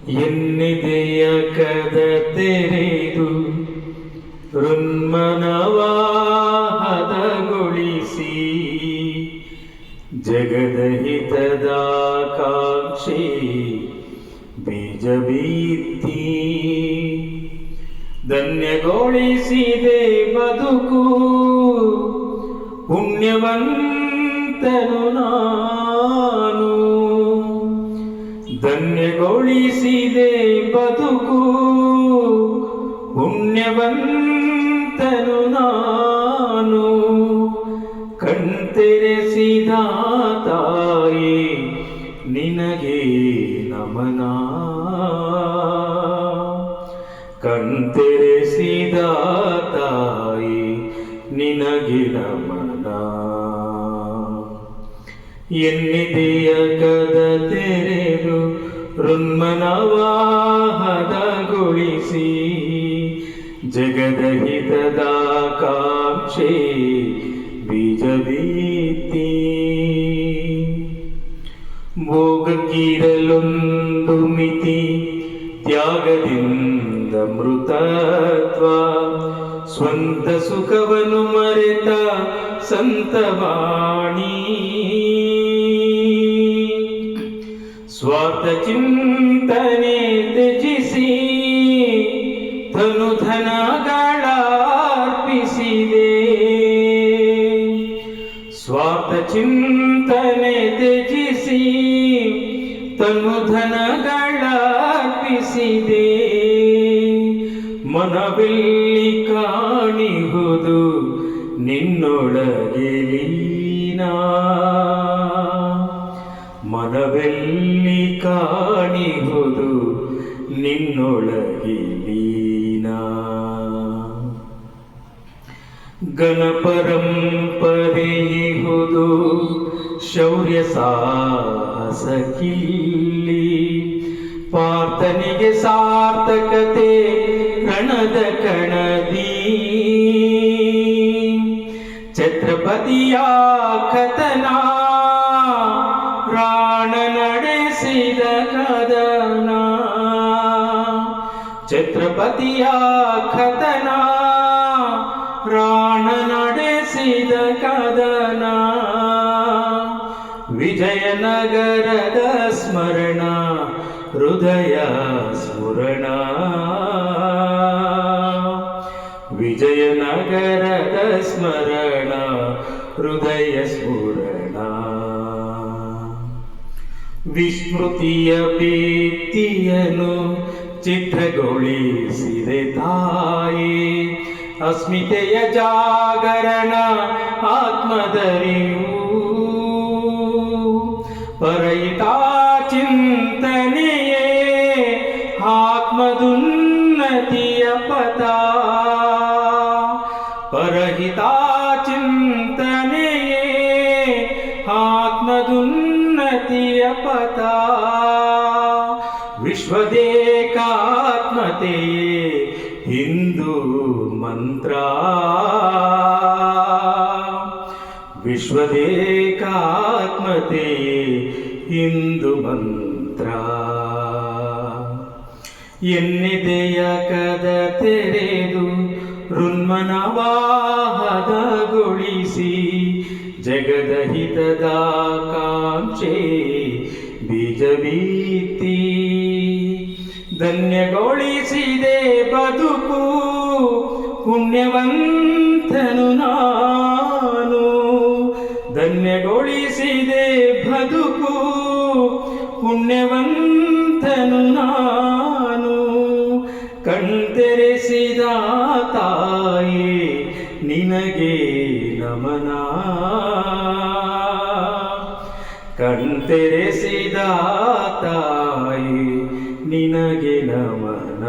ಎನ್ನಿದೆಯ ಕದ ತೆರೆದು ಋನ್ಮನವ ಹದಗೊಳಿಸಿ ಜಗದ ಹಿತದ ಕಾಂಕ್ಷೆ ಬೀಜ ಬಿತ್ತಿ ಧನ್ಯಗೊಳಿಸಿದೆ ಬದುಕು ಪುಣ್ಯವಂತನು ನಾನು. ಧನ್ಯಗೊಳಿಸಿದೆ ಬದುಕು ಪುಣ್ಯವಂತನು ನಾನು. ಕಣ್ತೆರೆಸಿದ ತಾಯಿ ನಿನಗೆ ನಮನ. ಕಣ್ತೆರೆಸಿದ ತಾಯಿ ನಿನಗೆ ನಮನ. ಎನ್ನಿದೆಯ ಕದ ತೆರೆದು ಋನ್ಮನವ ಹದಗೊಳಿಸಿ ಜಗದ ಹಿತದ ಕಾಂಕ್ಷೆ ಬೀಜ ಬಿತ್ತಿ ಭೋಗಕ್ಕಿರಲೊಂದು ಮಿತಿ ತ್ಯಾಗದಿಂದ ಮೃತತ್ವ ಸ್ವಂತ ಸುಖವನ್ನು ಮರೆತ ಸಂತವಾಣಿ. ಸ್ವಾರ್ಥ ಚಿಂತನೆ ತ್ಯಜಿಸಿ ಧನುಧನಗಳರ್ಪಿಸಿದೆ. ಸ್ವಾರ್ಥ ಚಿಂತನೆ ತ್ಯಜಿಸಿ ಧನುಧನಗಳರ್ಪಿಸಿದೆ. ಮನವೆಲ್ಲಿ ಕಾಣಿಹುದು ನಿನ್ನೊಳಗೆ ಲೀನ. ಮನವೆಲ್ಲಿ ಕಾಣಿಹುದು ನಿನ್ನೊಳಗೆ ಲೀನ. ಗಣಪರಂಪರೆಯುವುದು ಶೌರ್ಯ ಸಾಹಸ ಕಿಲ್ಲಿ. ಪಾರ್ಥನಿಗೆ ಸಾರ್ಥಕತೆ ಕಣದ ಕಣದಿ. ಛತ್ರಪತಿಯ ಕಥನ ರಾಣ ನಡೆಸಿದ ಕದನ. ಛತ್ರಪತಿಯ ಕಥನ ರಾಣ ನಡೆಸಿದ ಕದನ. ವಿಜಯನಗರದ ಸ್ಮರಣ ಹೃದಯ ಸ್ಮರಣ. ವಿಜಯನಗರದ ಸ್ಮರಣ ಹೃದಯ ಸ್ಮರಣ. ವಿಸ್ಮೃತಿಯ ಭಿತ್ತಿಯನ್ನು ಚಿತ್ರಗೊಳಿಸಿದೆ ತಾಯಿ. ಅಸ್ಮಿತೆಯ ಜಾಗರಣ ಆತ್ಮದರಿವು. ಪರಹಿತ ಚಿಂತನೆಯೇ ಆತ್ಮದುನ್ನತಿಯ ಪಥ. ಪರಹಿತ ಚಿಂತನೆಯೇ ಆತ್ಮದುನ್ನತಿಯ ಪಥ. ವಿಶ್ವದೇಕಾತ್ಮತೆಯೇ ಹಿಂದೂ ಮಂತ್ರ. ವಿಶ್ವದೇಕಾತ್ಮತೆಯೇ ಹಿಂದೂ ಮಂತ್ರ. ಎನ್ನಿದೆಯ ಕದ ತೆರೆದು ಋನ್ಮನವ ಹದಗೊಳಿಸಿ ಜಗದ ಹಿತದ ಕಾಂಕ್ಷೆ ಬೀಜ ಬಿತ್ತಿ ಧನ್ಯಗೊಳಿಸಿದೆ ಬದುಕು ಪುಣ್ಯವಂತನು ನಾನು. ಧನ್ಯಗೊಳಿಸಿದೆ ಬದುಕು ಪುಣ್ಯವಂತನು ನಾನು. ಕಣ್ತೆರೆಸಿದ ತಾಯಿ ನಿನಗೆ ನಮನ. ಕಣ್ತೆರೆಸಿದ ತಾಯಿ ನಿನಗೆ ನಮನ.